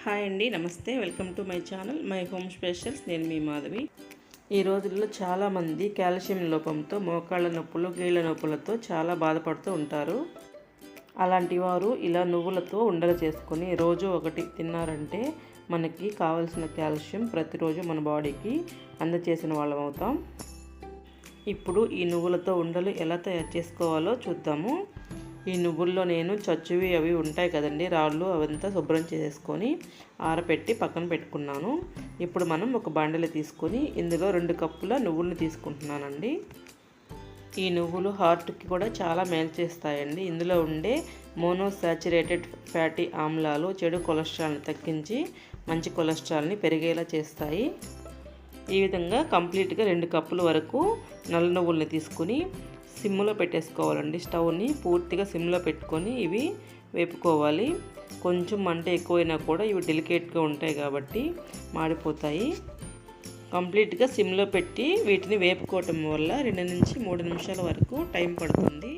Hi అండి, నమస్తే. Welcome to my channel my home specials. నేను మీ మాధవి. ఈ రోజుల్లో చాలామంది కాల్షియం లోపంతో మోకాళ్ళ నొప్పులు, కీళ్ళ నొప్పులతో చాలా బాధపడుతూ ఉంటారు. అలాంటి వారు ఇలా నువ్వులతో ఉండలు చేసుకొని రోజు ఒకటి తిన్నారంటే మనకి కావలసిన కాల్షియం ప్రతిరోజు మన బాడీకి అందచేసిన వాళ్ళం అవుతాం. ఇప్పుడు ఈ నువ్వులతో ఉండలు ఎలా తయారు చేసుకోవాలో చూద్దాము. ఈ నువ్వుల్లో నేను చచ్చువి అవి ఉంటాయి కదండి, రాళ్ళు, అవంతా శుభ్రం చేసుకొని ఆరపెట్టి పక్కన పెట్టుకున్నాను. ఇప్పుడు మనం ఒక బాండెలు తీసుకొని ఇందులో 2 కప్పుల నువ్వులను తీసుకుంటున్నానండి. ఈ నువ్వులు హార్ట్కి కూడా చాలా మేలు చేస్తాయండి. ఇందులో ఉండే మోనోసాచురేటెడ్ ఫ్యాటీ ఆమ్లాలు చెడు కొలెస్ట్రాల్ని తగ్గించి మంచి కొలెస్ట్రాల్ని పెరిగేలా చేస్తాయి. ఈ విధంగా కంప్లీట్గా 2 కప్పుల వరకు నల్ల నువ్వుల్ని తీసుకుని సిమ్లో పెట్టేసుకోవాలండి. స్టవ్ని పూర్తిగా సిమ్లో పెట్టుకొని ఇవి వేపుకోవాలి. కొంచెం మంట ఎక్కువైనా కూడా ఇవి డెలికేట్గా ఉంటాయి కాబట్టి మాడిపోతాయి. కంప్లీట్గా సిమ్లో పెట్టి వీటిని వేపుకోవటం వల్ల 2 నుంచి 3 నిమిషాల వరకు టైం పడుతుంది.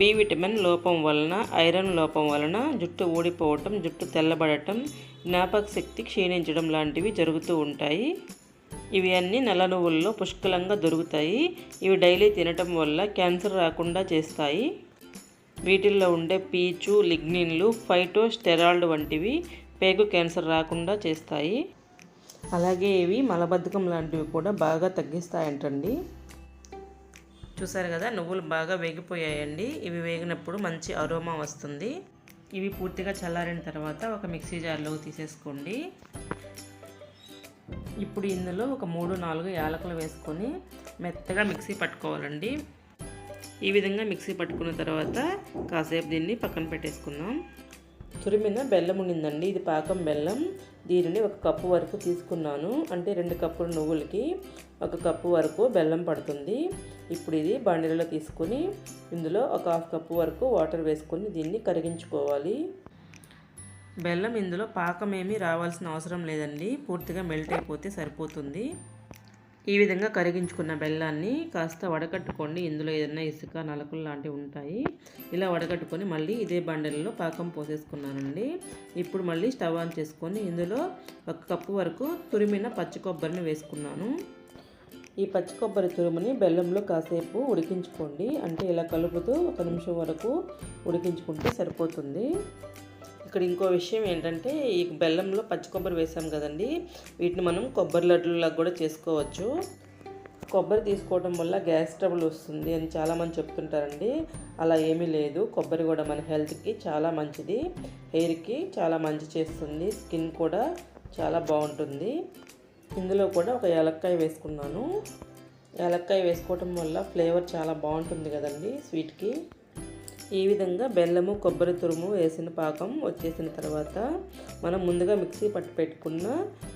బి విటమిన్ లోపం వలన, ఐరన్ లోపం వలన జుట్టు ఊడిపోవటం, జుట్టు తెల్లబడటం, జ్ఞాపక శక్తి క్షీణించడం లాంటివి జరుగుతూ ఉంటాయి. ఇవి అన్నీ నల్ల నువ్వుల్లో పుష్కలంగా దొరుకుతాయి. ఇవి డైలీ తినటం వల్ల క్యాన్సర్ రాకుండా చేస్తాయి. వీటిల్లో ఉండే పీచు, లిగ్నిన్లు, ఫైటోస్టెరాయిడ్ వంటివి పేగు క్యాన్సర్ రాకుండా చేస్తాయి. అలాగే ఇవి మలబద్ధకం లాంటివి కూడా బాగా తగ్గిస్తాయంటండి. చూసారు కదా, నువ్వులు బాగా వేగిపోయాయండి. ఇవి వేగినప్పుడు మంచి అరోమా వస్తుంది. ఇవి పూర్తిగా చల్లారిన తర్వాత ఒక మిక్సీ జార్లోకి తీసేసుకోండి. ఇప్పుడు ఇందులో ఒక 3-4 యాలకులు వేసుకొని మెత్తగా మిక్సీ పట్టుకోవాలండి. ఈ విధంగా మిక్సీ పట్టుకున్న తర్వాత కాసేపు దీన్ని పక్కన పెట్టేసుకుందాం. తురిమిన బెల్లం ఉండిందండి, ఇది పాకం బెల్లం. దీనిని 1 కప్పు వరకు తీసుకున్నాను. అంటే 2 కప్పుల నువ్వులకి 1 కప్పు వరకు బెల్లం పడుతుంది. ఇప్పుడు ఇది బండిలో తీసుకొని ఇందులో ఒక 1/2 కప్పు వరకు వాటర్ వేసుకొని దీన్ని కరిగించుకోవాలి. బెల్లం ఇందులో పాకం ఏమీ రావాల్సిన అవసరం లేదండి, పూర్తిగా మెల్ట్ అయిపోతే సరిపోతుంది. ఈ విధంగా కరిగించుకున్న బెల్లాన్ని కాస్త వడకట్టుకోండి. ఇందులో ఏదైనా ఇసుక, నలకలు లాంటివి ఉంటాయి. ఇలా వడకట్టుకొని మళ్ళీ ఇదే బండల్లో పాకం పోసేసుకున్నానండి. ఇప్పుడు మళ్ళీ స్టవ్ ఆన్ చేసుకొని ఇందులో 1 కప్పు వరకు తురిమిన పచ్చి కొబ్బరిని వేసుకున్నాను. ఈ పచ్చి కొబ్బరి తురుముని బెల్లంలో కాసేపు ఉడికించుకోండి. అంటే ఇలా కలుపుతూ 1 నిమిషం వరకు ఉడికించుకుంటే సరిపోతుంది. ఇక్కడ ఇంకో విషయం ఏంటంటే, ఈ బెల్లంలో పచ్చి కొబ్బరి వేసాం కదండి, వీటిని మనం కొబ్బరి లడ్డులాగా కూడా చేసుకోవచ్చు. కొబ్బరి తీసుకోవడం వల్ల గ్యాస్ ట్రబుల్ వస్తుంది అని చాలామంది చెప్తుంటారండి. అలా ఏమీ లేదు. కొబ్బరి కూడా మన హెల్త్కి చాలా మంచిది, హెయిర్కి చాలా మంచి చేస్తుంది, స్కిన్ కూడా చాలా బాగుంటుంది. ఇందులో కూడా ఒక యాలక్కాయ వేసుకున్నాను. యాలక్కాయ వేసుకోవటం వల్ల ఫ్లేవర్ చాలా బాగుంటుంది కదండి స్వీట్కి. ఈ విధంగా బెల్లము, కొబ్బరి తురుము వేసిన పాకం వచ్చేసిన తర్వాత మనం ముందుగా మిక్సీ పట్టి పెట్టుకున్న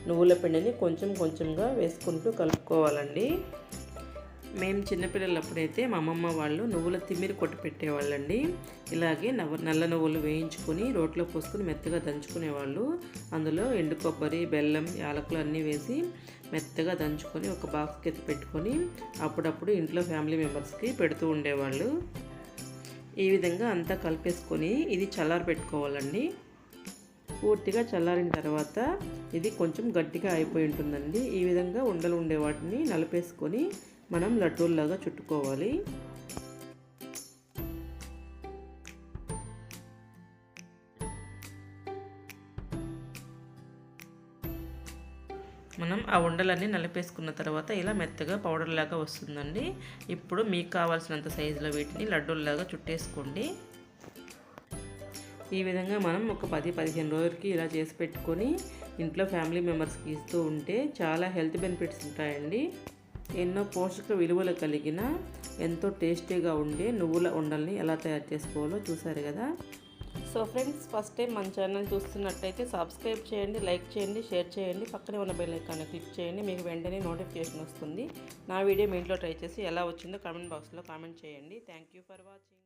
నువ్వుల పిండిని కొంచెం కొంచెంగా వేసుకుంటూ కలుపుకోవాలండి. మేము చిన్నపిల్లలప్పుడైతే మా అమ్మమ్మ వాళ్ళు నువ్వుల తిమ్మిరి కొట్టి పెట్టేవాళ్ళండి. ఇలాగే నల్ల నువ్వులు వేయించుకొని రోట్లో పోసుకొని మెత్తగా దంచుకునేవాళ్ళు. అందులో ఎండు కొబ్బరి, బెల్లం, యాలకులు అన్నీ వేసి మెత్తగా దంచుకొని ఒక బాక్స్కి ఎత్తి పెట్టుకొని అప్పుడప్పుడు ఇంట్లో ఫ్యామిలీ మెంబర్స్కి పెడుతూ ఉండేవాళ్ళు. ఈ విధంగా అంతా కలిపేసుకొని ఇది చల్లారి పెట్టుకోవాలండి. పూర్తిగా చల్లారిన తర్వాత ఇది కొంచెం గట్టిగా అయిపోయి ఉంటుందండి. ఈ విధంగా ఉండలు ఉండే వాటిని నలిపేసుకొని మనం లడ్డూల్లాగా చుట్టుకోవాలి. మనం ఆ ఉండలన్నీ నలిపేసుకున్న తర్వాత ఇలా మెత్తగా పౌడర్ లాగా వస్తుందండి. ఇప్పుడు మీకు కావాల్సినంత సైజులో వీటిని లడ్డూల్లాగా చుట్టేసుకోండి. ఈ విధంగా మనం ఒక 10-15 రోజులకి ఇలా చేసి పెట్టుకొని ఇంట్లో ఫ్యామిలీ మెంబర్స్కి ఇస్తూ ఉంటే చాలా హెల్త్ బెనిఫిట్స్ ఉంటాయండి. ఎన్నో పోషక విలువలు కలిగిన ఎంతో టేస్టీగా ఉండే నువ్వుల ఉండల్ని ఎలా తయారు చేసుకోవాలో చూసారు కదా. సో ఫ్రెండ్స్, ఫస్ట్ టైం మన ఛానల్ చూస్తున్నట్టయితే సబ్స్క్రైబ్ చేయండి, లైక్ చేయండి, షేర్ చేయండి, పక్కనే ఉన్న బెల్ ఐకాన్ని క్లిక్ చేయండి. మీకు వెంటనే నోటిఫికేషన్ వస్తుంది. నా వీడియో మీ ఇంట్లో ట్రై చేసి ఎలా వచ్చిందో కామెంట్ బాక్స్లో కామెంట్ చేయండి. Thank you for watching.